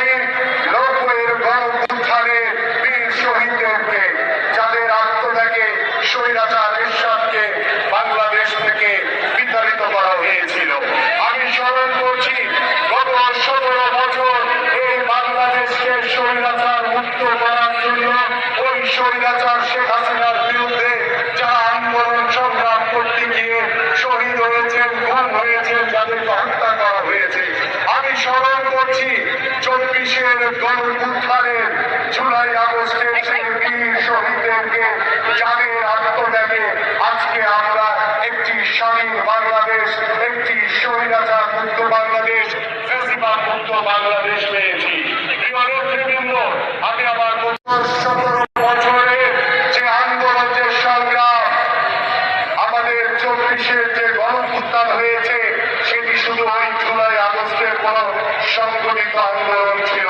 করি 90-এর গণঅভ্যুত্থানে বীর শহীদদেরকে, যাদের আত্মত্যাগে স্বৈরাচার এরশাদকে বাংলাদেশ থেকে বিতাড়িত করা হয়েছিল। আমি স্মরণ করছি গত 17 বছর এই বাংলাদেশকে স্বৈরাচার মুক্ত করার জন্য ওই স্বৈরাচার শেখ হাসিনার বিরুদ্ধে যারা আন্দোলন সংগ্রাম করতে গিয়ে শহীদ হয়েছেন, গুম হয়েছেন, যাদেরকে হত্যা করা হয়েছে। আমি স্মরণ করছি 24-এর গণঅভ্যুত্থানের জুলাই আগস্টের সেই বীর শহীদদেরকে, যাদের আত্মত্যাগে আজকে আমরা একটি স্বাধীন বাংলাদেশ, একটি স্বৈরাচার মুক্ত বাংলাদেশ, ফ্যাসিবাদ মুক্ত বাংলাদেশ পেয়েছি। প্রিয় নেতৃবৃন্দ, আমি আমার 17 বছরে যে আন্দোলন, যে সংগ্রাম, আমাদের 24-এর যে গণঅভ্যুত্থান হয়েছে, সেটি শুধু ওই জুলাই আগস্টের কোন সংগঠিত আন্দোলন ছিল